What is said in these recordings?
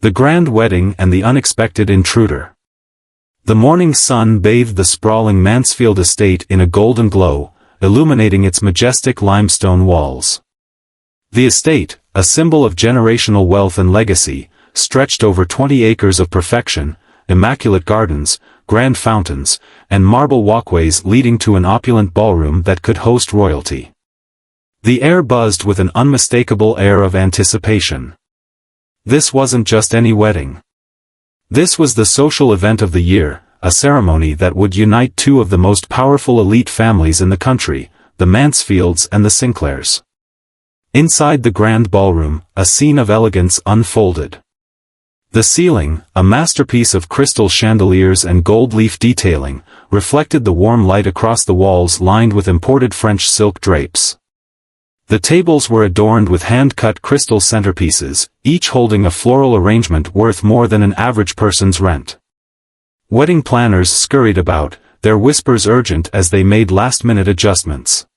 The grand wedding and the unexpected intruder. The morning sun bathed the sprawling Mansfield estate in a golden glow, illuminating its majestic limestone walls. The estate, a symbol of generational wealth and legacy, stretched over 20 acres of perfection, immaculate gardens, grand fountains, and marble walkways leading to an opulent ballroom that could host royalty. The air buzzed with an unmistakable air of anticipation. This wasn't just any wedding. This was the social event of the year, a ceremony that would unite two of the most powerful elite families in the country, the Mansfields and the Sinclairs. Inside the grand ballroom, a scene of elegance unfolded. The ceiling, a masterpiece of crystal chandeliers and gold leaf detailing, reflected the warm light across the walls lined with imported French silk drapes. The tables were adorned with hand-cut crystal centerpieces, each holding a floral arrangement worth more than an average person's rent. Wedding planners scurried about, their whispers urgent as they made last-minute adjustments.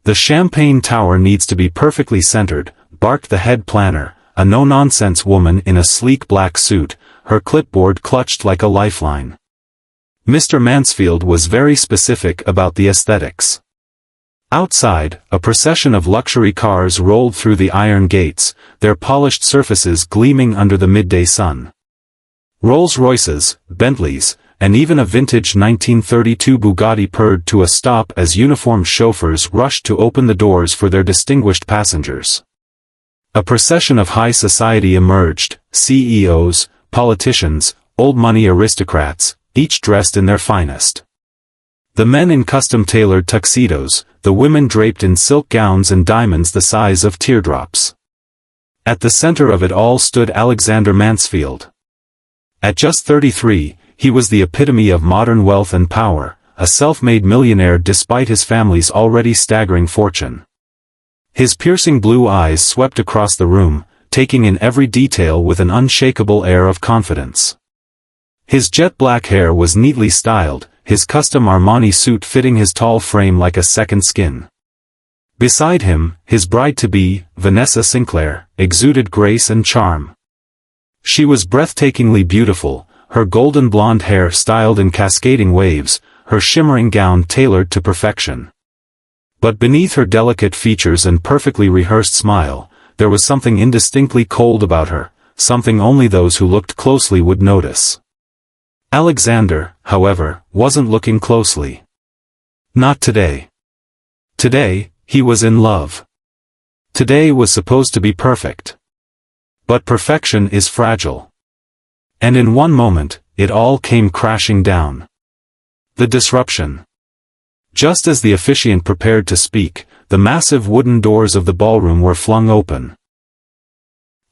"The champagne tower needs to be perfectly centered," barked the head planner, a no-nonsense woman in a sleek black suit, her clipboard clutched like a lifeline. Mr. Mansfield was very specific about the aesthetics. Outside, a procession of luxury cars rolled through the iron gates, their polished surfaces gleaming under the midday sun. Rolls-Royces, Bentleys, and even a vintage 1932 Bugatti purred to a stop as uniformed chauffeurs rushed to open the doors for their distinguished passengers. A procession of high society emerged, CEOs, politicians, old-money aristocrats, each dressed in their finest. The men in custom-tailored tuxedos, the women draped in silk gowns and diamonds the size of teardrops. At the center of it all stood Alexander Mansfield. At just 33, he was the epitome of modern wealth and power, a self-made millionaire despite his family's already staggering fortune. His piercing blue eyes swept across the room, taking in every detail with an unshakable air of confidence. His jet-black hair was neatly styled, his custom Armani suit fitting his tall frame like a second skin. Beside him, his bride-to-be, Vanessa Sinclair, exuded grace and charm. She was breathtakingly beautiful, her golden blonde hair styled in cascading waves, her shimmering gown tailored to perfection. But beneath her delicate features and perfectly rehearsed smile, there was something indistinctly cold about her, something only those who looked closely would notice. Alexander, however, wasn't looking closely. Not today. Today, he was in love. Today was supposed to be perfect. But perfection is fragile. And in one moment, it all came crashing down. The disruption. Just as the officiant prepared to speak, the massive wooden doors of the ballroom were flung open.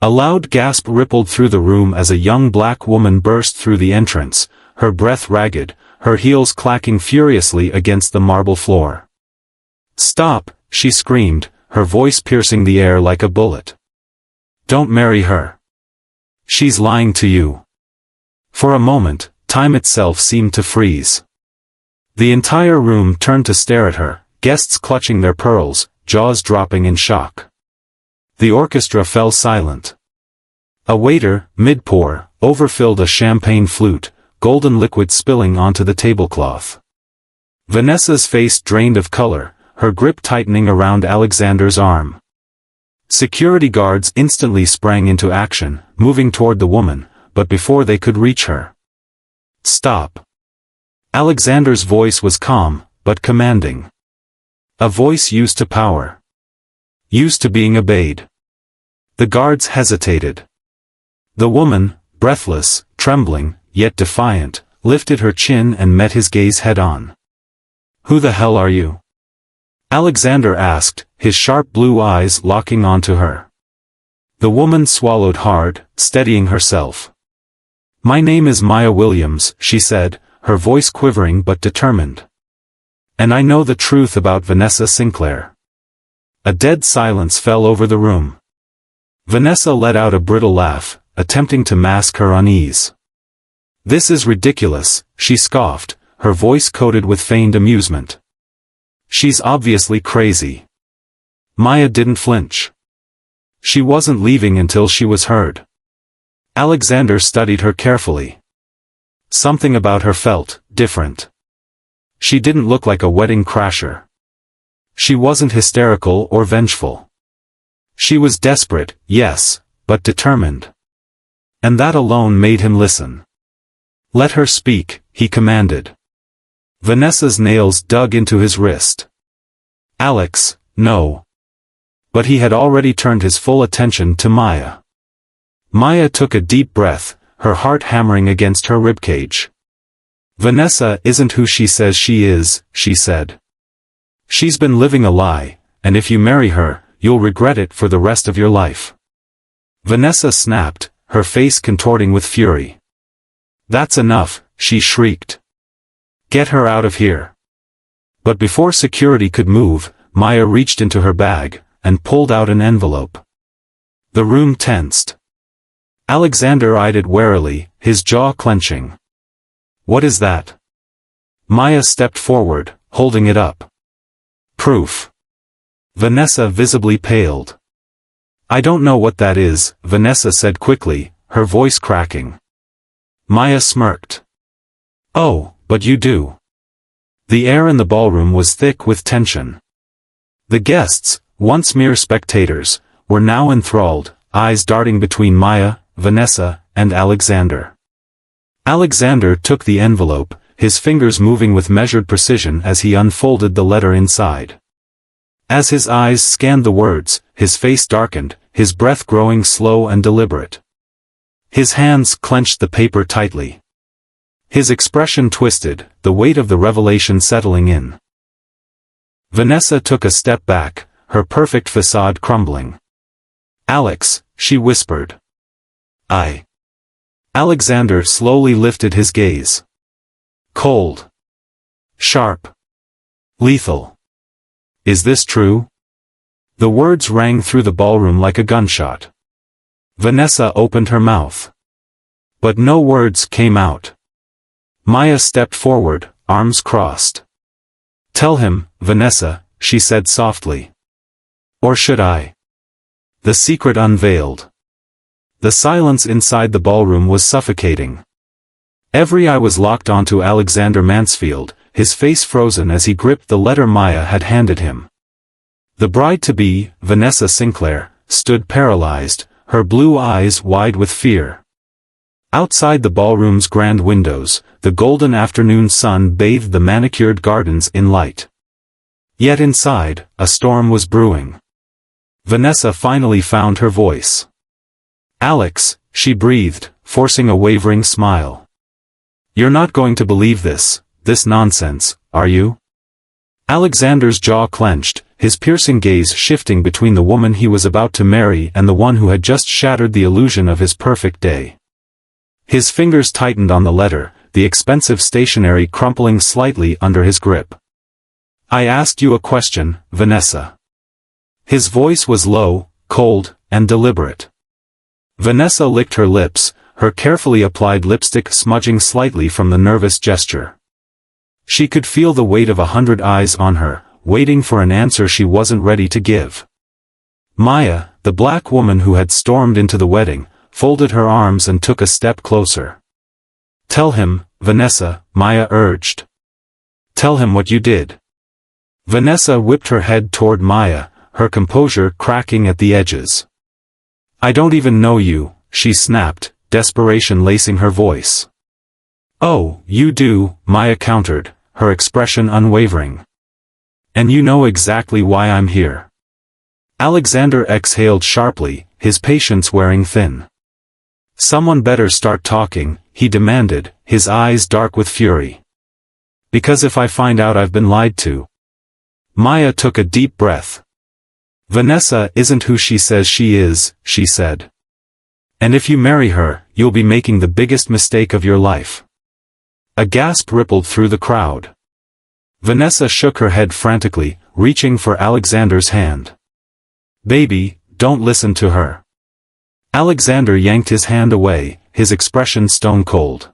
A loud gasp rippled through the room as a young black woman burst through the entrance, her breath ragged, her heels clacking furiously against the marble floor. "Stop," she screamed, her voice piercing the air like a bullet. "Don't marry her. She's lying to you." For a moment, time itself seemed to freeze. The entire room turned to stare at her, guests clutching their pearls, jaws dropping in shock. The orchestra fell silent. A waiter, mid-pour, overfilled a champagne flute, golden liquid spilling onto the tablecloth. Vanessa's face drained of color, her grip tightening around Alexander's arm. Security guards instantly sprang into action, moving toward the woman, but before they could reach her. "Stop." Alexander's voice was calm, but commanding. A voice used to power. Used to being obeyed. The guards hesitated. The woman, breathless, trembling, yet defiant, lifted her chin and met his gaze head-on. "Who the hell are you?" Alexander asked, his sharp blue eyes locking onto her. The woman swallowed hard, steadying herself. "My name is Maya Williams," she said, her voice quivering but determined. "And I know the truth about Vanessa Sinclair." A dead silence fell over the room. Vanessa let out a brittle laugh, attempting to mask her unease. "This is ridiculous," she scoffed, her voice coated with feigned amusement. "She's obviously crazy." Maya didn't flinch. She wasn't leaving until she was heard. Alexander studied her carefully. Something about her felt different. She didn't look like a wedding crasher. She wasn't hysterical or vengeful. She was desperate, yes, but determined. And that alone made him listen. "Let her speak," he commanded. Vanessa's nails dug into his wrist. "Alex, no." But he had already turned his full attention to Maya. Maya took a deep breath, her heart hammering against her ribcage. "Vanessa isn't who she says she is," she said. "She's been living a lie, and if you marry her, you'll regret it for the rest of your life." Vanessa snapped, her face contorting with fury. "That's enough," she shrieked. "Get her out of here." But before security could move, Maya reached into her bag, and pulled out an envelope. The room tensed. Alexander eyed it warily, his jaw clenching. "What is that?" Maya stepped forward, holding it up. "Proof." Vanessa visibly paled. "I don't know what that is," Vanessa said quickly, her voice cracking. Maya smirked. "Oh, but you do." The air in the ballroom was thick with tension. The guests, once mere spectators, were now enthralled, eyes darting between Maya, Vanessa, and Alexander. Alexander took the envelope, his fingers moving with measured precision as he unfolded the letter inside. As his eyes scanned the words, his face darkened, his breath growing slow and deliberate. His hands clenched the paper tightly. His expression twisted, the weight of the revelation settling in. Vanessa took a step back, her perfect facade crumbling. "Alex," she whispered. "I." Alexander slowly lifted his gaze. "Cold. Sharp. Lethal. Is this true?" The words rang through the ballroom like a gunshot. Vanessa opened her mouth. But no words came out. Maya stepped forward, arms crossed. "Tell him, Vanessa," she said softly. "Or should I?" The secret unveiled. The silence inside the ballroom was suffocating. Every eye was locked onto Alexander Mansfield, his face frozen as he gripped the letter Maya had handed him. The bride-to-be, Vanessa Sinclair, stood paralyzed, her blue eyes wide with fear. Outside the ballroom's grand windows, the golden afternoon sun bathed the manicured gardens in light. Yet inside, a storm was brewing. Vanessa finally found her voice. "Alex," she breathed, forcing a wavering smile. "You're not going to believe this nonsense, are you?" Alexander's jaw clenched, his piercing gaze shifting between the woman he was about to marry and the one who had just shattered the illusion of his perfect day. His fingers tightened on the letter, the expensive stationery crumpling slightly under his grip. "I asked you a question, Vanessa." His voice was low, cold, and deliberate. Vanessa licked her lips, her carefully applied lipstick smudging slightly from the nervous gesture. She could feel the weight of 100 eyes on her, waiting for an answer she wasn't ready to give. Maya, the black woman who had stormed into the wedding, folded her arms and took a step closer. "Tell him, Vanessa," Maya urged. "Tell him what you did." Vanessa whipped her head toward Maya, her composure cracking at the edges. "I don't even know you," she snapped, desperation lacing her voice. "Oh, you do," Maya countered, her expression unwavering. "And you know exactly why I'm here." Alexander exhaled sharply, his patience wearing thin. "Someone better start talking," he demanded, his eyes dark with fury. "Because if I find out I've been lied to." Maya took a deep breath. "Vanessa isn't who she says she is," she said. "And if you marry her, you'll be making the biggest mistake of your life." A gasp rippled through the crowd. Vanessa shook her head frantically, reaching for Alexander's hand. "Baby, don't listen to her." Alexander yanked his hand away, his expression stone-cold.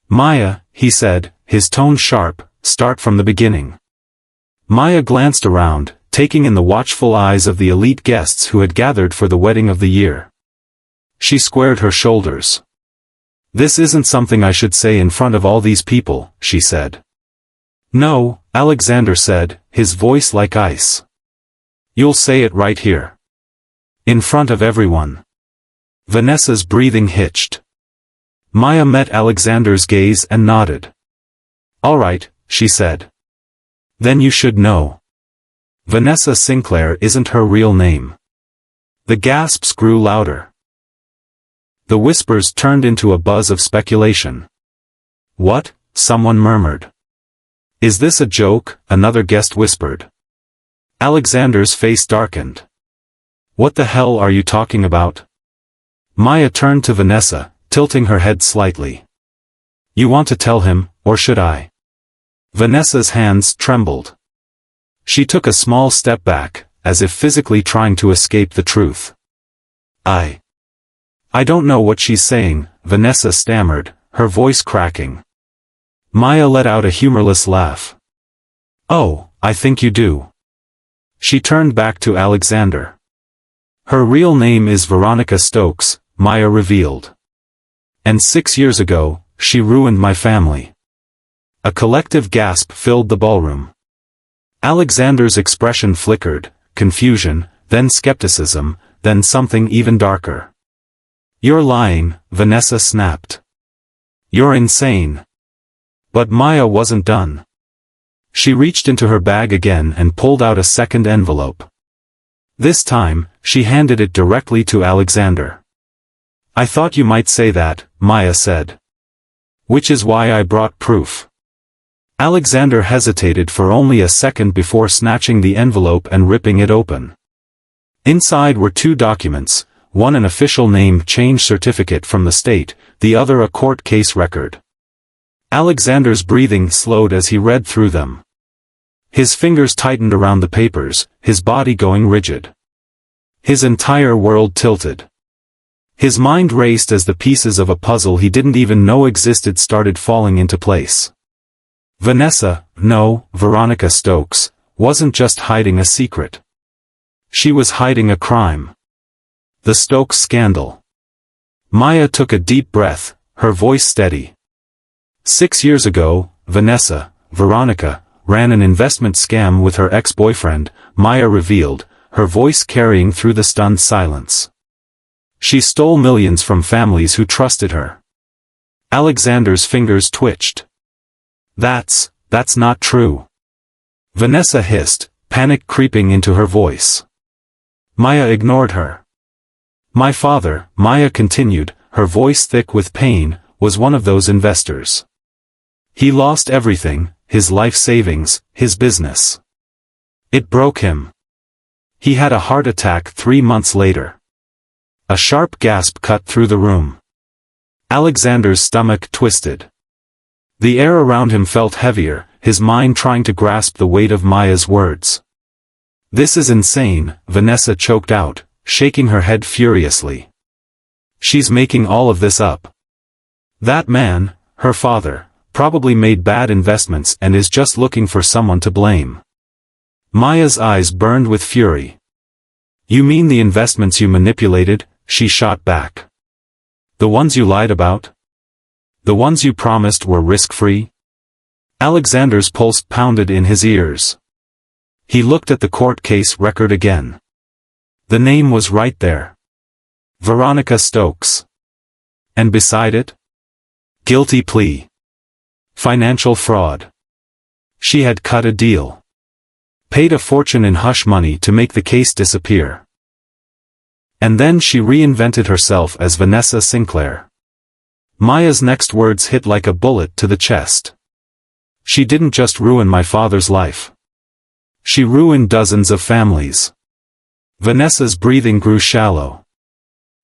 "Maya," he said, his tone sharp, "start from the beginning." Maya glanced around, taking in the watchful eyes of the elite guests who had gathered for the wedding of the year. She squared her shoulders. This isn't something I should say in front of all these people, she said. No, Alexander said, his voice like ice. You'll say it right here. In front of everyone. Vanessa's breathing hitched. Maya met Alexander's gaze and nodded. All right, she said. Then you should know. Vanessa Sinclair isn't her real name. The gasps grew louder. The whispers turned into a buzz of speculation. What? Someone murmured. Is this a joke? Another guest whispered. Alexander's face darkened. What the hell are you talking about? Maya turned to Vanessa, tilting her head slightly. You want to tell him, or should I? Vanessa's hands trembled. She took a small step back, as if physically trying to escape the truth. I don't know what she's saying, Vanessa stammered, her voice cracking. Maya let out a humorless laugh. Oh, I think you do. She turned back to Alexander. Her real name is Veronica Stokes, Maya revealed. And 6 years ago, she ruined my family. A collective gasp filled the ballroom. Alexander's expression flickered, confusion, then skepticism, then something even darker. You're lying, Vanessa snapped. You're insane. But Maya wasn't done. She reached into her bag again and pulled out a second envelope. This time, she handed it directly to Alexander. I thought you might say that, Maya said. Which is why I brought proof. Alexander hesitated for only a second before snatching the envelope and ripping it open. Inside were 2 documents, one an official name change certificate from the state, the other a court case record. Alexander's breathing slowed as he read through them. His fingers tightened around the papers, his body going rigid. His entire world tilted. His mind raced as the pieces of a puzzle he didn't even know existed started falling into place. Veronica Stokes, wasn't just hiding a secret. She was hiding a crime. The Stokes scandal. Maya took a deep breath, her voice steady. 6 years ago, Veronica, ran an investment scam with her ex-boyfriend, Maya revealed, her voice carrying through the stunned silence. She stole millions from families who trusted her. Alexander's fingers twitched. That's not true. Vanessa hissed, panic creeping into her voice. Maya ignored her. My father, Maya continued, her voice thick with pain, was one of those investors. He lost everything, his life savings, his business. It broke him. He had a heart attack 3 months later. A sharp gasp cut through the room. Alexander's stomach twisted. The air around him felt heavier, his mind trying to grasp the weight of Maya's words. This is insane, Vanessa choked out, shaking her head furiously. She's making all of this up. That man, her father, probably made bad investments and is just looking for someone to blame. Maya's eyes burned with fury. You mean the investments you manipulated? She shot back. The ones you lied about? The ones you promised were risk-free? Alexander's pulse pounded in his ears. He looked at the court case record again. The name was right there. Veronica Stokes. And beside it? Guilty plea. Financial fraud. She had cut a deal. Paid a fortune in hush money to make the case disappear. And then she reinvented herself as Vanessa Sinclair. Maya's next words hit like a bullet to the chest. She didn't just ruin my father's life. She ruined dozens of families. Vanessa's breathing grew shallow.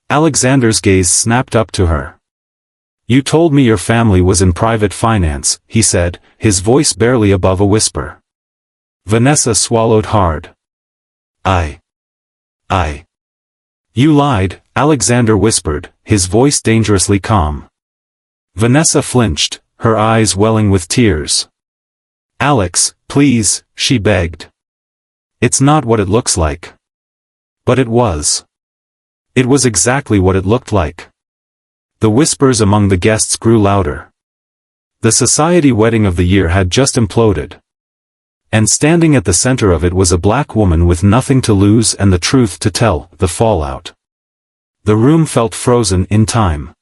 Alexander's gaze snapped up to her. You told me your family was in private finance, he said, his voice barely above a whisper. Vanessa swallowed hard. I. You lied, Alexander whispered, his voice dangerously calm. Vanessa flinched, her eyes welling with tears. Alex, please, she begged. It's not what it looks like. But it was. It was exactly what it looked like. The whispers among the guests grew louder. The society wedding of the year had just imploded. And standing at the center of it was a black woman with nothing to lose and the truth to tell, the fallout. The room felt frozen in time.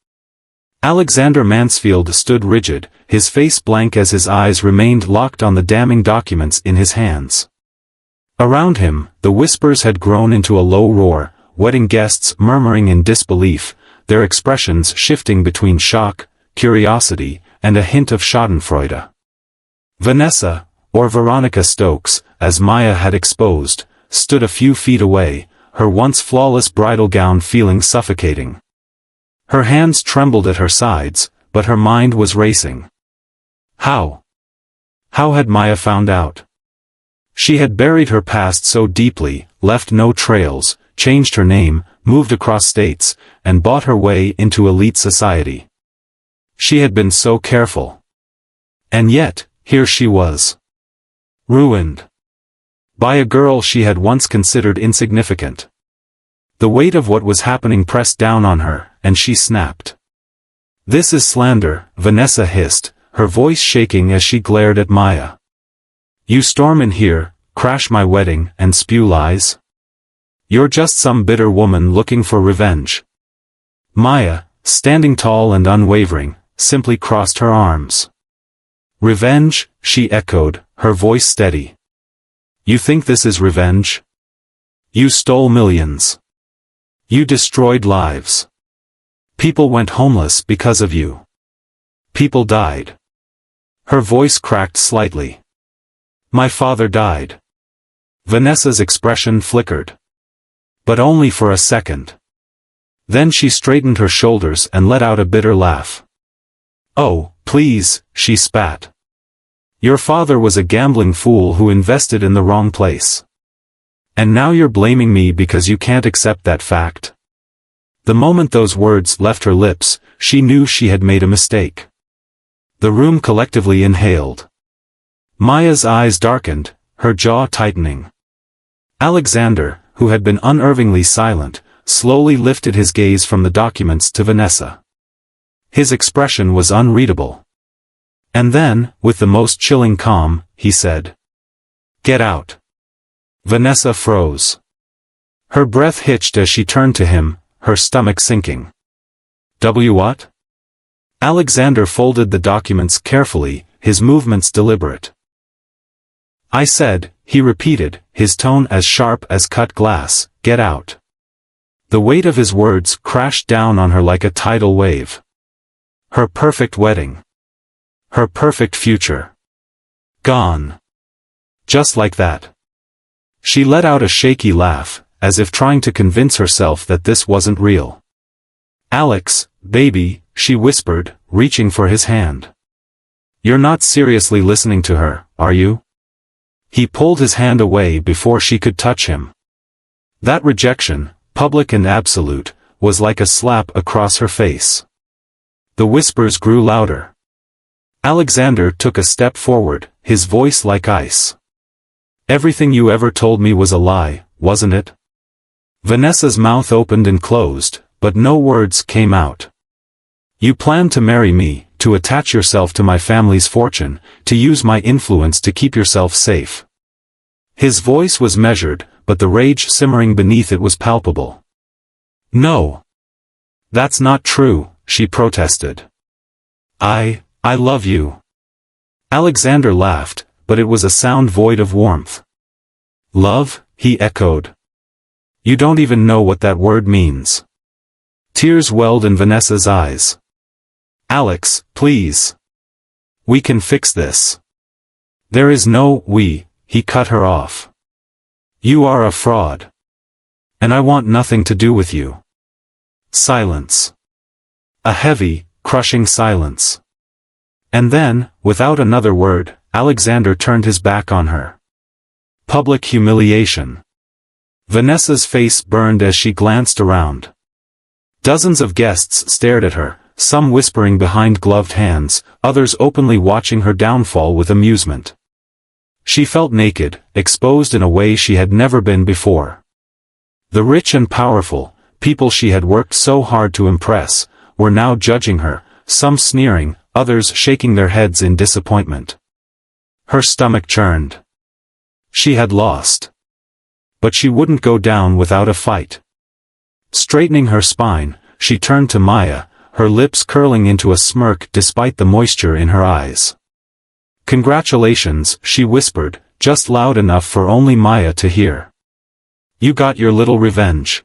Alexander Mansfield stood rigid, his face blank as his eyes remained locked on the damning documents in his hands. Around him, the whispers had grown into a low roar, wedding guests murmuring in disbelief, their expressions shifting between shock, curiosity, and a hint of schadenfreude. Vanessa, or Veronica Stokes, as Maya had exposed, stood a few feet away, her once flawless bridal gown feeling suffocating. Her hands trembled at her sides, but her mind was racing. How? How had Maya found out? She had buried her past so deeply, left no trails, changed her name, moved across states, and bought her way into elite society. She had been so careful. And yet, here she was. Ruined. By a girl she had once considered insignificant. The weight of what was happening pressed down on her, and she snapped. "This is slander," Vanessa hissed, her voice shaking as she glared at Maya. "You storm in here, crash my wedding, and spew lies? You're just some bitter woman looking for revenge." Maya, standing tall and unwavering, simply crossed her arms. "Revenge?" she echoed, her voice steady. "You think this is revenge? You stole millions. You destroyed lives. People went homeless because of you. People died." Her voice cracked slightly. "My father died." Vanessa's expression flickered. But only for a second. Then she straightened her shoulders and let out a bitter laugh. "Oh, please," she spat. "Your father was a gambling fool who invested in the wrong place. And now you're blaming me because you can't accept that fact." The moment those words left her lips, she knew she had made a mistake. The room collectively inhaled. Maya's eyes darkened, her jaw tightening. Alexander, who had been unervingly silent, slowly lifted his gaze from the documents to Vanessa. His expression was unreadable. And then, with the most chilling calm, he said, "Get out." Vanessa froze. Her breath hitched as she turned to him, her stomach sinking. What? Alexander folded the documents carefully, his movements deliberate. "I said," he repeated, his tone as sharp as cut glass, "get out." The weight of his words crashed down on her like a tidal wave. Her perfect wedding. Her perfect future. Gone. Just like that. She let out a shaky laugh, as if trying to convince herself that this wasn't real. "Alex, baby," she whispered, reaching for his hand. "You're not seriously listening to her, are you?" He pulled his hand away before she could touch him. That rejection, public and absolute, was like a slap across her face. The whispers grew louder. Alexander took a step forward, his voice like ice. "Everything you ever told me was a lie, wasn't it?" Vanessa's mouth opened and closed, but no words came out. "You planned to marry me, to attach yourself to my family's fortune, to use my influence to keep yourself safe." His voice was measured, but the rage simmering beneath it was palpable. "No. That's not true," she protested. I love you." Alexander laughed, but it was a sound void of warmth. "Love?" he echoed. "You don't even know what that word means." Tears welled in Vanessa's eyes. "Alex, please. We can fix this." "There is no we," he cut her off. "You are a fraud. And I want nothing to do with you." Silence. A heavy, crushing silence. And then, without another word, Alexander turned his back on her. Public humiliation. Vanessa's face burned as she glanced around. Dozens of guests stared at her, some whispering behind gloved hands, others openly watching her downfall with amusement. She felt naked, exposed in a way she had never been before. The rich and powerful, People she had worked so hard to impress, were now judging her, some sneering, others shaking their heads in disappointment. Her stomach churned. She had lost. But she wouldn't go down without a fight. Straightening her spine, she turned to Maya, her lips curling into a smirk despite the moisture in her eyes. "Congratulations," she whispered, just loud enough for only Maya to hear. "You got your little revenge.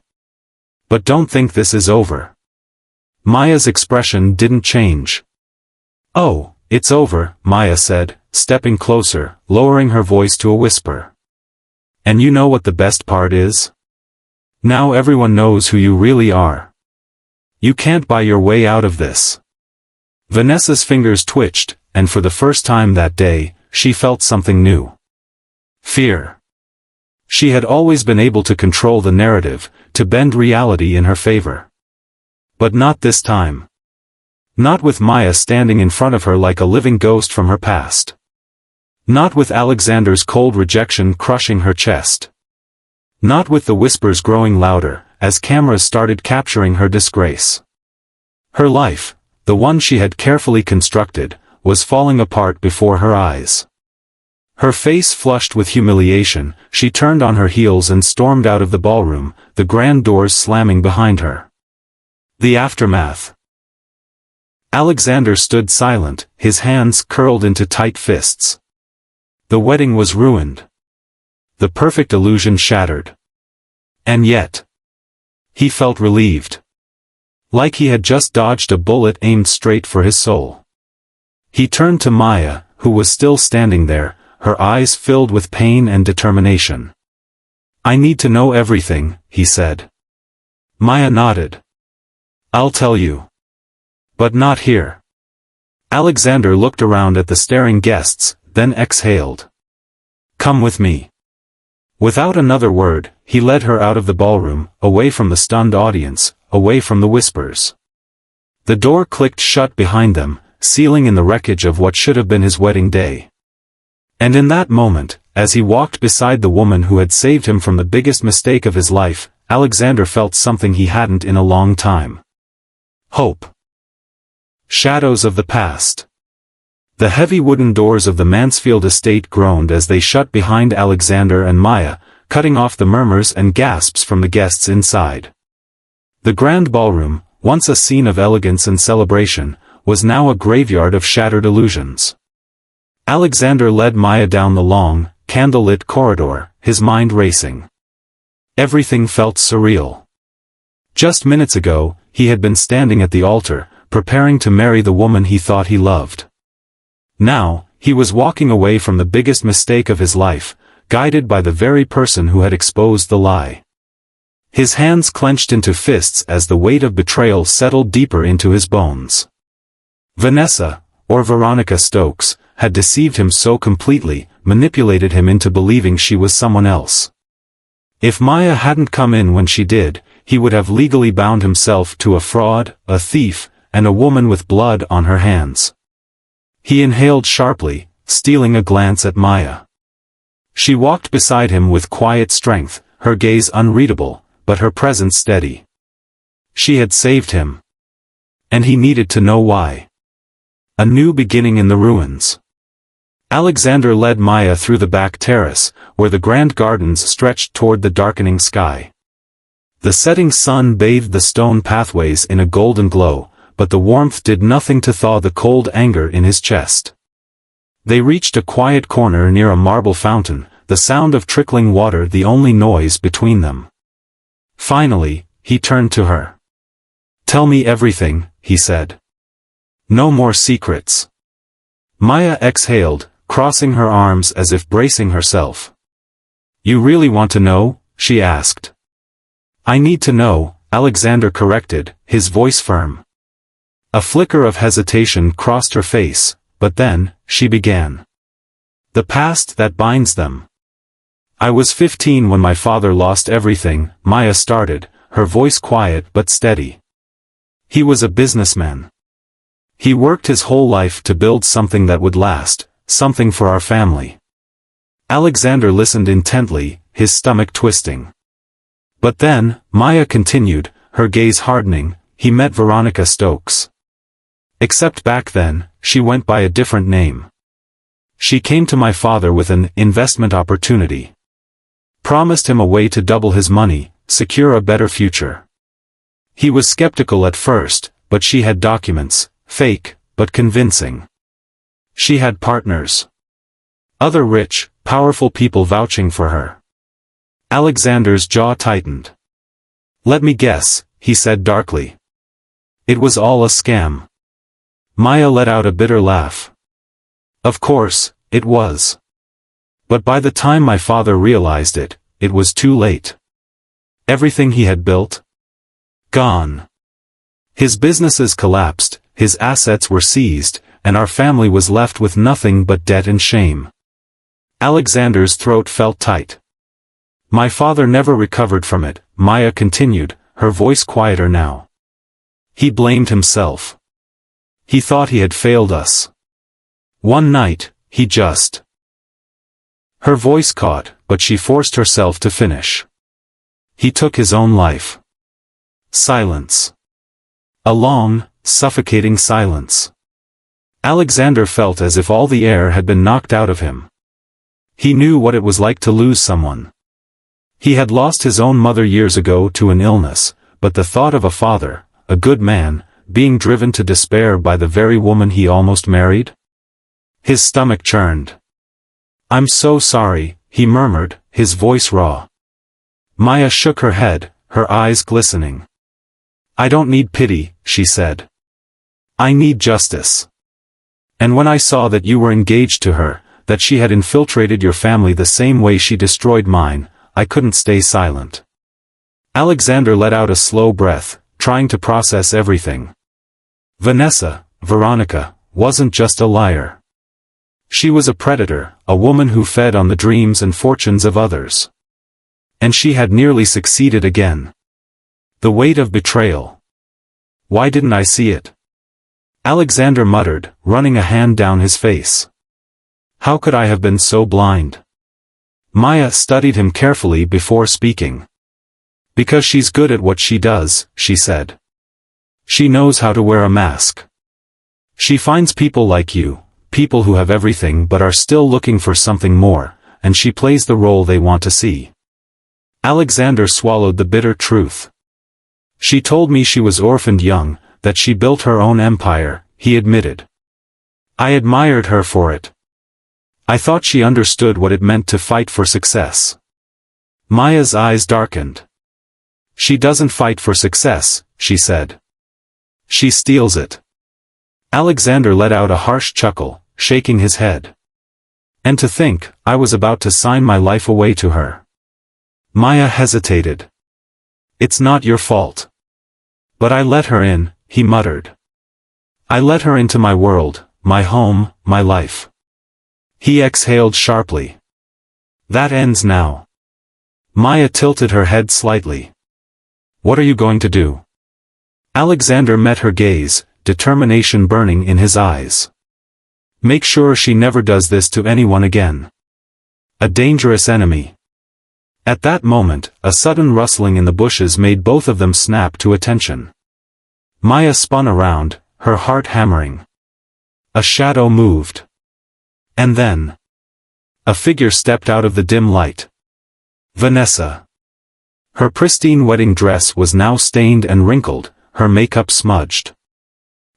But don't think this is over." Maya's expression didn't change. "Oh, it's over," Maya said, stepping closer, lowering her voice to a whisper. "And you know what the best part is? Now everyone knows who you really are. You can't buy your way out of this." Vanessa's fingers twitched, and for the first time that day, she felt something new. Fear. She had always been able to control the narrative, to bend reality in her favor. But not this time. Not with Maya standing in front of her like a living ghost from her past. Not with Alexander's cold rejection crushing her chest. Not with the whispers growing louder, as cameras started capturing her disgrace. Her life, the one she had carefully constructed, was falling apart before her eyes. Her face flushed with humiliation, she turned on her heels and stormed out of the ballroom, the grand doors slamming behind her. The aftermath. Alexander stood silent, his hands curled into tight fists. The wedding was ruined. The perfect illusion shattered. And yet, he felt relieved. Like he had just dodged a bullet aimed straight for his soul. He turned to Maya, who was still standing there, her eyes filled with pain and determination. "I need to know everything," he said. Maya nodded. "I'll tell you. But not here." Alexander looked around at the staring guests, then exhaled. "Come with me." Without another word, he led her out of the ballroom, away from the stunned audience, away from the whispers. The door clicked shut behind them, sealing in the wreckage of what should have been his wedding day. And in that moment, as he walked beside the woman who had saved him from the biggest mistake of his life, Alexander felt something he hadn't in a long time. Hope. Shadows of the past. The heavy wooden doors of the Mansfield estate groaned as they shut behind Alexander and Maya, cutting off the murmurs and gasps from the guests inside. The grand ballroom, once a scene of elegance and celebration, was now a graveyard of shattered illusions. Alexander led Maya down the long, candlelit corridor, his mind racing. Everything felt surreal. Just minutes ago, he had been standing at the altar, preparing to marry the woman he thought he loved. Now, he was walking away from the biggest mistake of his life, guided by the very person who had exposed the lie. His hands clenched into fists as the weight of betrayal settled deeper into his bones. Vanessa, or Veronica Stokes, had deceived him so completely, manipulated him into believing she was someone else. If Maya hadn't come in when she did, he would have legally bound himself to a fraud, a thief, and a woman with blood on her hands. He inhaled sharply, stealing a glance at Maya. She walked beside him with quiet strength, her gaze unreadable, but her presence steady. She had saved him. And he needed to know why. A new beginning in the ruins. Alexander led Maya through the back terrace, where the grand gardens stretched toward the darkening sky. The setting sun bathed the stone pathways in a golden glow, but the warmth did nothing to thaw the cold anger in his chest. They reached a quiet corner near a marble fountain, the sound of trickling water the only noise between them. Finally, he turned to her. "Tell me everything," he said. "No more secrets." Maya exhaled, crossing her arms as if bracing herself. "You really want to know?" she asked. "I need to know," Alexander corrected, his voice firm. A flicker of hesitation crossed her face, but then, she began. "The past that binds them. I was 15 when my father lost everything," Maya started, her voice quiet but steady. "He was a businessman. He worked his whole life to build something that would last, something for our family." Alexander listened intently, his stomach twisting. "But then," Maya continued, her gaze hardening, he met Veronica Stokes. Except back then, she went by a different name. She came to my father with an investment opportunity. Promised him a way to double his money, secure a better future. He was skeptical at first, but she had documents, fake, but convincing. She had partners. Other rich, powerful people vouching for her. Alexander's jaw tightened. "Let me guess," he said darkly. "It was all a scam." Maya let out a bitter laugh. "Of course, it was. But by the time my father realized it, it was too late. Everything he had built? Gone. His businesses collapsed, his assets were seized, and our family was left with nothing but debt and shame." Alexander's throat felt tight. "My father never recovered from it," Maya continued, her voice quieter now. "He blamed himself. He thought he had failed us. One night, he just—" Her voice caught, but she forced herself to finish. "He took his own life." Silence. A long, suffocating silence. Alexander felt as if all the air had been knocked out of him. He knew what it was like to lose someone. He had lost his own mother years ago to an illness, but the thought of a father, a good man, being driven to despair by the very woman he almost married? His stomach churned. "I'm so sorry," he murmured, his voice raw. Maya shook her head, her eyes glistening. "I don't need pity," she said. "I need justice. And when I saw that you were engaged to her, that she had infiltrated your family the same way she destroyed mine, I couldn't stay silent." Alexander let out a slow breath, trying to process everything. Veronica, wasn't just a liar. She was a predator, a woman who fed on the dreams and fortunes of others. And she had nearly succeeded again. The weight of betrayal. Why didn't I see it? Alexander muttered, running a hand down his face. How could I have been so blind? Maya studied him carefully before speaking. Because she's good at what she does, she said. She knows how to wear a mask. She finds people like you, people who have everything but are still looking for something more, and she plays the role they want to see. Alexander swallowed the bitter truth. She told me she was orphaned young, that she built her own empire, he admitted. I admired her for it. I thought she understood what it meant to fight for success. Maya's eyes darkened. She doesn't fight for success, she said. She steals it. Alexander let out a harsh chuckle, shaking his head. And to think, I was about to sign my life away to her. Maya hesitated. It's not your fault. But I let her in, he muttered. I let her into my world, my home, my life. He exhaled sharply. That ends now. Maya tilted her head slightly. What are you going to do? Alexander met her gaze, determination burning in his eyes. Make sure she never does this to anyone again. A dangerous enemy. At that moment, a sudden rustling in the bushes made both of them snap to attention. Maya spun around, her heart hammering. A shadow moved. And then, a figure stepped out of the dim light. Vanessa. Her pristine wedding dress was now stained and wrinkled, her makeup smudged.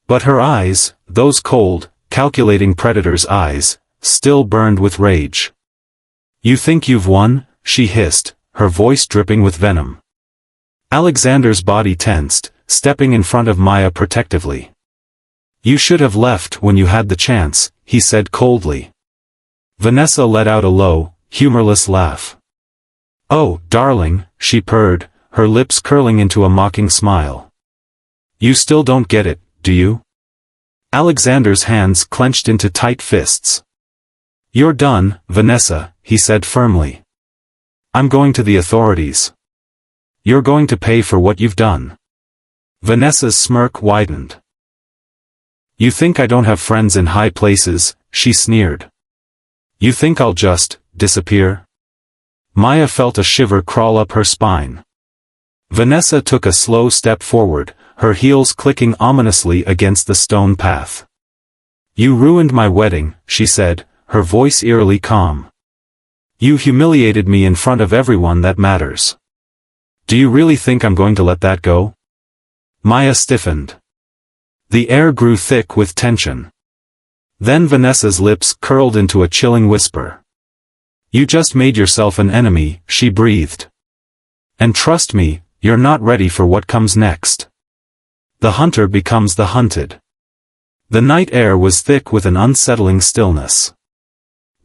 But her eyes, those cold, calculating predator's eyes, still burned with rage. You think you've won? She hissed, her voice dripping with venom. Alexander's body tensed, stepping in front of Maya protectively. You should have left when you had the chance, he said coldly. Vanessa let out a low, humorless laugh. Oh, darling, she purred, her lips curling into a mocking smile. You still don't get it, do you? Alexander's hands clenched into tight fists. You're done, Vanessa, he said firmly. I'm going to the authorities. You're going to pay for what you've done. Vanessa's smirk widened. You think I don't have friends in high places, she sneered. You think I'll just disappear? Maya felt a shiver crawl up her spine. Vanessa took a slow step forward, her heels clicking ominously against the stone path. "You ruined my wedding," she said, her voice eerily calm. "You humiliated me in front of everyone that matters. Do you really think I'm going to let that go?" Maya stiffened. The air grew thick with tension. Then Vanessa's lips curled into a chilling whisper. "You just made yourself an enemy," she breathed. "And trust me, you're not ready for what comes next. The hunter becomes the hunted." The night air was thick with an unsettling stillness.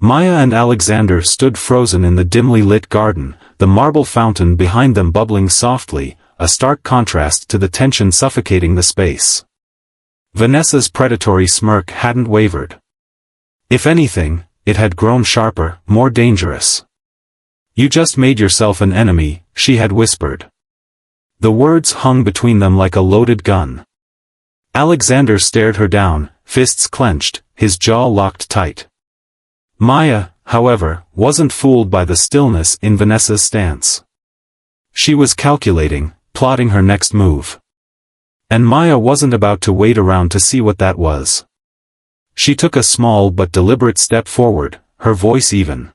Maya and Alexander stood frozen in the dimly lit garden, the marble fountain behind them bubbling softly, a stark contrast to the tension suffocating the space. Vanessa's predatory smirk hadn't wavered. If anything, it had grown sharper, more dangerous. "You just made yourself an enemy," she had whispered. The words hung between them like a loaded gun. Alexander stared her down, fists clenched, his jaw locked tight. Maya, however, wasn't fooled by the stillness in Vanessa's stance. She was calculating, plotting her next move. And Maya wasn't about to wait around to see what that was. She took a small but deliberate step forward, her voice even.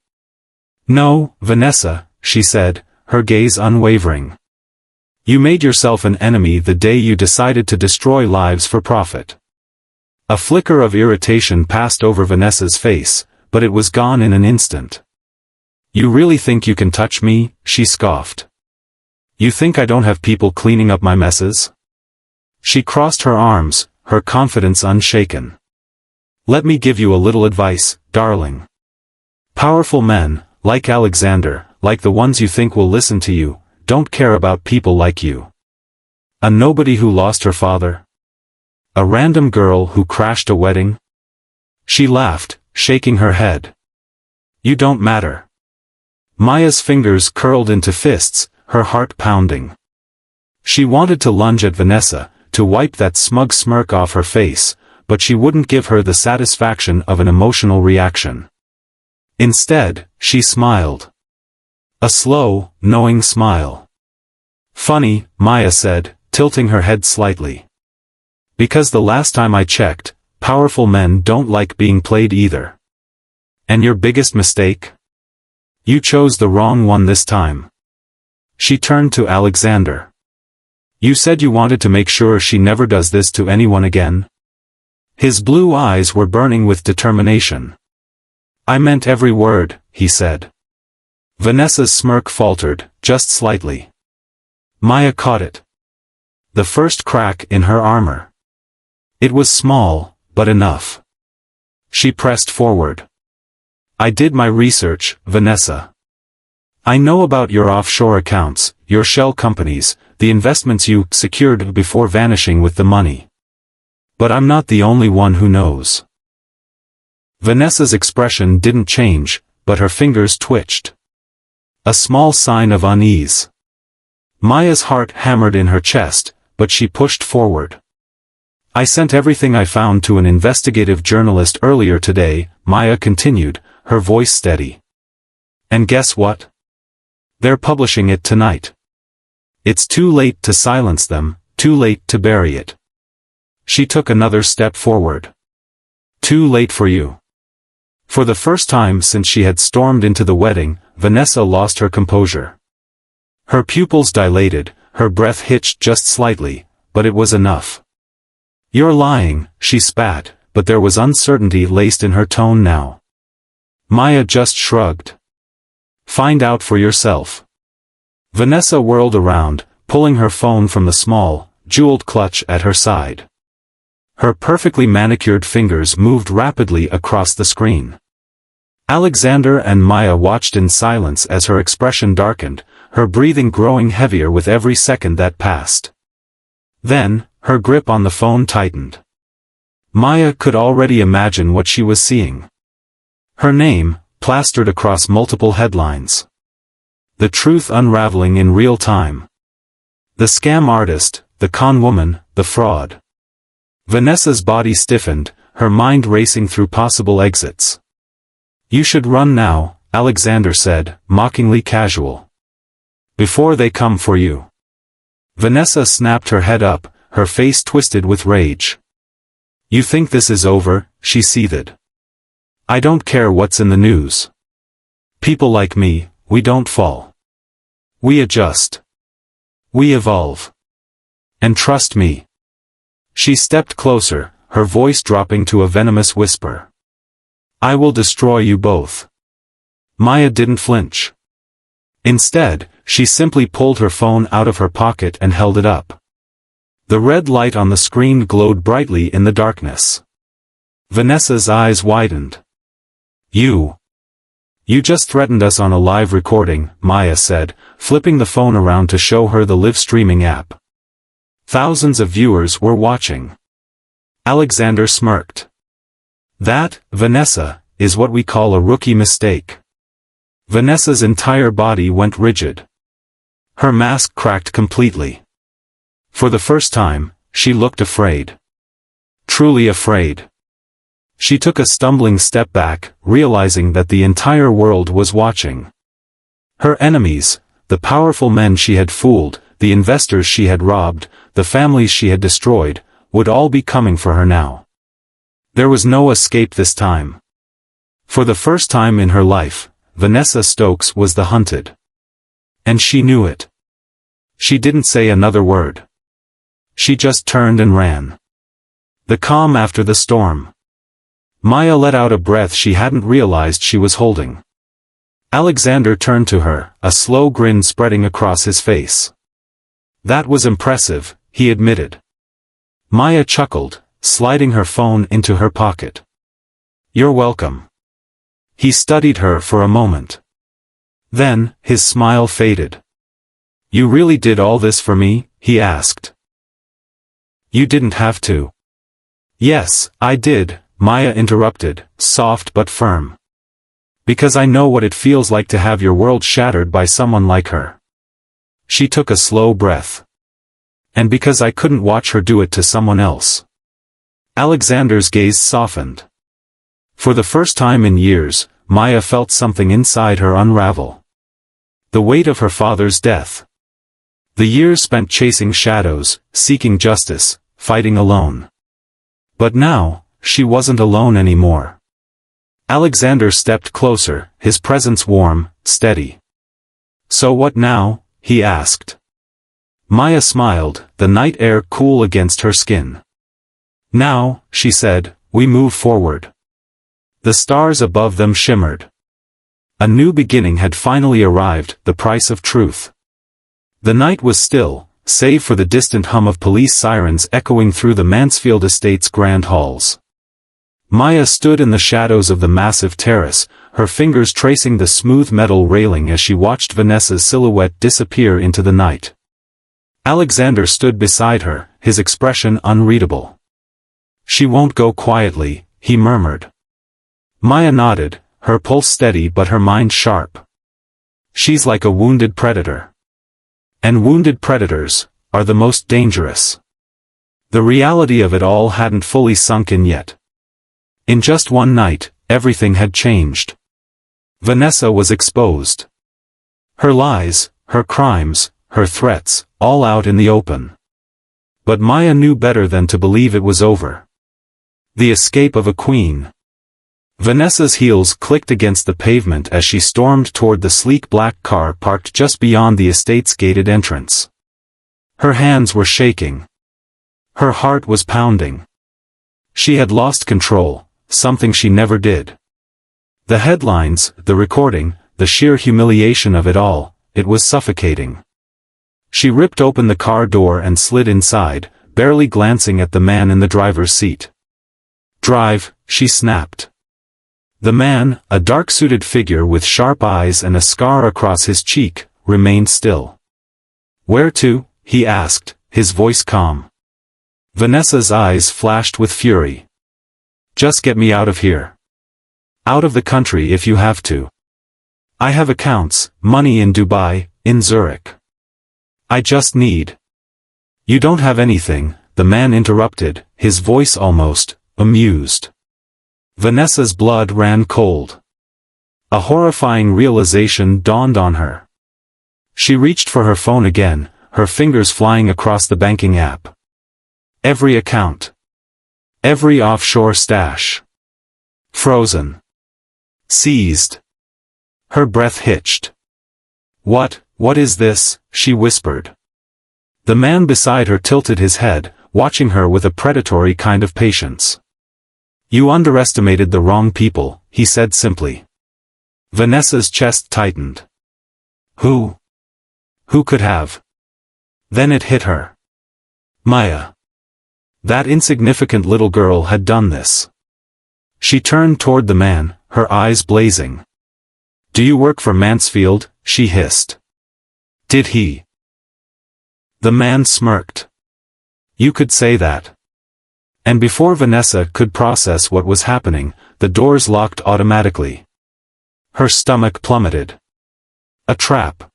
"No, Vanessa," she said, her gaze unwavering. "You made yourself an enemy the day you decided to destroy lives for profit." A flicker of irritation passed over Vanessa's face, but it was gone in an instant. "You really think you can touch me?" she scoffed. "You think I don't have people cleaning up my messes?" She crossed her arms, her confidence unshaken. "Let me give you a little advice, darling. Powerful men, like Alexander, like the ones you think will listen to you, don't care about people like you. A nobody who lost her father? A random girl who crashed a wedding?" She laughed, shaking her head. "You don't matter." Maya's fingers curled into fists, her heart pounding. She wanted to lunge at Vanessa, to wipe that smug smirk off her face, but she wouldn't give her the satisfaction of an emotional reaction. Instead, she smiled. A slow, knowing smile. "Funny," Maya said, tilting her head slightly. "Because the last time I checked, powerful men don't like being played either. And your biggest mistake? You chose the wrong one this time." She turned to Alexander. "You said you wanted to make sure she never does this to anyone again?" His blue eyes were burning with determination. "I meant every word," he said. Vanessa's smirk faltered, just slightly. Maya caught it. The first crack in her armor. It was small, but enough. She pressed forward. "I did my research, Vanessa. I know about your offshore accounts, your shell companies, the investments you secured before vanishing with the money. But I'm not the only one who knows." Vanessa's expression didn't change, but her fingers twitched. A small sign of unease. Maya's heart hammered in her chest, but she pushed forward. "I sent everything I found to an investigative journalist earlier today," Maya continued, her voice steady. "And guess what? They're publishing it tonight. It's too late to silence them, too late to bury it." She took another step forward. "Too late for you." For the first time since she had stormed into the wedding, Vanessa lost her composure. Her pupils dilated, her breath hitched just slightly, but it was enough. "You're lying," she spat, but there was uncertainty laced in her tone now. Maya just shrugged. "Find out for yourself." Vanessa whirled around, pulling her phone from the small, jeweled clutch at her side. Her perfectly manicured fingers moved rapidly across the screen. Alexander and Maya watched in silence as her expression darkened, her breathing growing heavier with every second that passed. Then, her grip on the phone tightened. Maya could already imagine what she was seeing. Her name, plastered across multiple headlines. The truth unraveling in real time. The scam artist, the con woman, the fraud. Vanessa's body stiffened, her mind racing through possible exits. "You should run now," Alexander said, mockingly casual. "Before they come for you." Vanessa snapped her head up, her face twisted with rage. You think this is over? She seethed. I don't care what's in the news. People like me, we don't fall. We adjust. We evolve. And trust me. She stepped closer, her voice dropping to a venomous whisper. I will destroy you both. Maya didn't flinch. Instead, she simply pulled her phone out of her pocket and held it up. The red light on the screen glowed brightly in the darkness. Vanessa's eyes widened. You just threatened us on a live recording, Maya said, flipping the phone around to show her the live streaming app. Thousands of viewers were watching. Alexander smirked. That, Vanessa, is what we call a rookie mistake. Vanessa's entire body went rigid. Her mask cracked completely. For the first time, she looked afraid. Truly afraid. She took a stumbling step back, realizing that the entire world was watching. Her enemies, the powerful men she had fooled, the investors she had robbed, the families she had destroyed, would all be coming for her now. There was no escape this time. For the first time in her life, Vanessa Stokes was the hunted. And she knew it. She didn't say another word. She just turned and ran. The calm after the storm. Maya let out a breath she hadn't realized she was holding. Alexander turned to her, a slow grin spreading across his face. That was impressive, he admitted. Maya chuckled, sliding her phone into her pocket. You're welcome. He studied her for a moment. Then, his smile faded. You really did all this for me? He asked. You didn't have to. Yes, I did, Maya interrupted, soft but firm. Because I know what it feels like to have your world shattered by someone like her. She took a slow breath. And because I couldn't watch her do it to someone else. Alexander's gaze softened. For the first time in years, Maya felt something inside her unravel. The weight of her father's death. The years spent chasing shadows, seeking justice, fighting alone. But now, she wasn't alone anymore. Alexander stepped closer, his presence warm, steady. So what now? He asked. Maya smiled, the night air cool against her skin. Now, she said, we move forward. The stars above them shimmered. A new beginning had finally arrived, the price of truth. The night was still, save for the distant hum of police sirens echoing through the Mansfield Estate's grand halls. Maya stood in the shadows of the massive terrace, her fingers tracing the smooth metal railing as she watched Vanessa's silhouette disappear into the night. Alexander stood beside her, his expression unreadable. She won't go quietly, he murmured. Maya nodded, her pulse steady but her mind sharp. She's like a wounded predator. And wounded predators are the most dangerous. The reality of it all hadn't fully sunk in yet. In just one night, everything had changed. Vanessa was exposed. Her lies, her crimes, her threats, all out in the open. But Maya knew better than to believe it was over. The escape of a queen. Vanessa's heels clicked against the pavement as she stormed toward the sleek black car parked just beyond the estate's gated entrance. Her hands were shaking. Her heart was pounding. She had lost control, something she never did. The headlines, the recording, the sheer humiliation of it all, it was suffocating. She ripped open the car door and slid inside, barely glancing at the man in the driver's seat. Drive, she snapped. The man, a dark-suited figure with sharp eyes and a scar across his cheek, remained still. Where to? He asked, his voice calm. Vanessa's eyes flashed with fury. Just get me out of here. Out of the country if you have to. I have accounts, money in Dubai, in Zurich. I just need. You don't have anything, the man interrupted, his voice almost amused. Vanessa's blood ran cold. A horrifying realization dawned on her. She reached for her phone again, her fingers flying across the banking app. Every account. Every offshore stash. Frozen. Seized. Her breath hitched. What is this?" she whispered. The man beside her tilted his head, watching her with a predatory kind of patience. "You underestimated the wrong people," he said simply. Vanessa's chest tightened. Who? Who could have? Then it hit her. Maya. That insignificant little girl had done this. She turned toward the man, her eyes blazing. "Do you work for Mansfield?" she hissed. "Did he?" The man smirked. "You could say that." And before Vanessa could process what was happening, the doors locked automatically. Her stomach plummeted. A trap.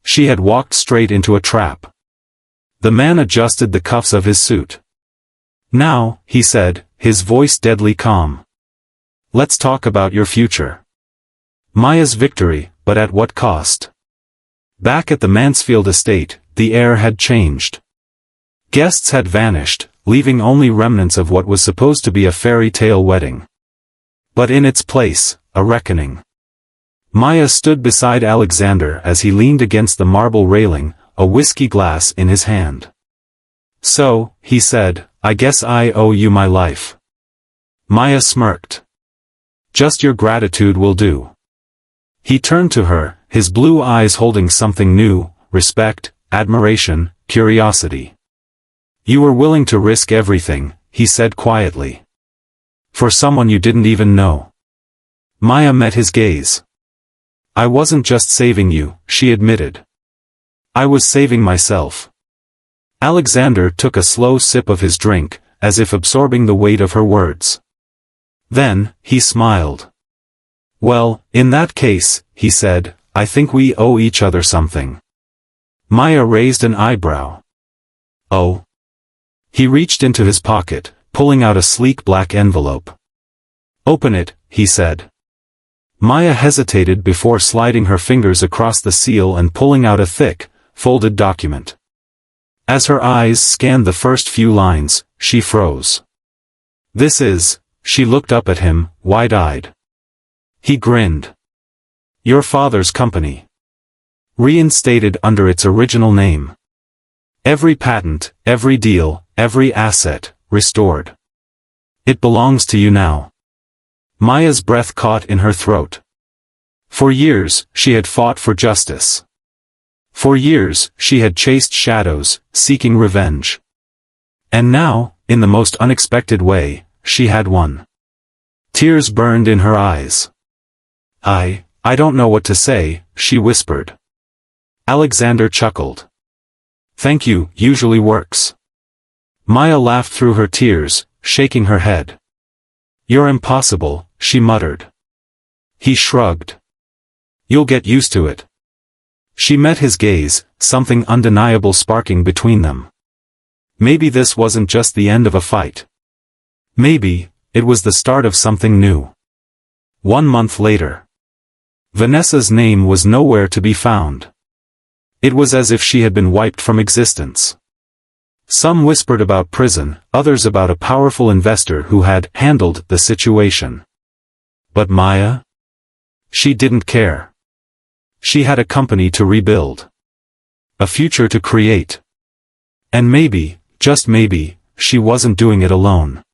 She had walked straight into a trap. The man adjusted the cuffs of his suit. "Now," he said, his voice deadly calm. "Let's talk about your future." Maya's victory, but at what cost? Back at the Mansfield estate, the air had changed. Guests had vanished, leaving only remnants of what was supposed to be a fairy tale wedding. But in its place, a reckoning. Maya stood beside Alexander as he leaned against the marble railing, a whiskey glass in his hand. "So," he said, "I guess I owe you my life." Maya smirked. "Just your gratitude will do." He turned to her, his blue eyes holding something new: respect, admiration, curiosity. "You were willing to risk everything," he said quietly. "For someone you didn't even know." Maya met his gaze. "I wasn't just saving you," she admitted. "I was saving myself." Alexander took a slow sip of his drink, as if absorbing the weight of her words. Then, he smiled. "Well, in that case," he said, "I think we owe each other something." Maya raised an eyebrow. "Oh?" He reached into his pocket, pulling out a sleek black envelope. "Open it," he said. Maya hesitated before sliding her fingers across the seal and pulling out a thick, folded document. As her eyes scanned the first few lines, she froze. "This is..." She looked up at him, wide-eyed. He grinned. "Your father's company. Reinstated under its original name. Every patent, every deal, every asset, restored. It belongs to you now." Maya's breath caught in her throat. For years, she had fought for justice. For years, she had chased shadows, seeking revenge. And now, in the most unexpected way, she had won. Tears burned in her eyes. I don't know what to say," she whispered. Alexander chuckled. "Thank you usually works." Maya laughed through her tears, shaking her head. "You're impossible," she muttered. He shrugged. "You'll get used to it." She met his gaze, something undeniable sparking between them. Maybe this wasn't just the end of a fight. Maybe, it was the start of something new. 1 month later. Vanessa's name was nowhere to be found. It was as if she had been wiped from existence. Some whispered about prison, others about a powerful investor who had handled the situation. But Maya? She didn't care. She had a company to rebuild. A future to create. And maybe, just maybe, she wasn't doing it alone.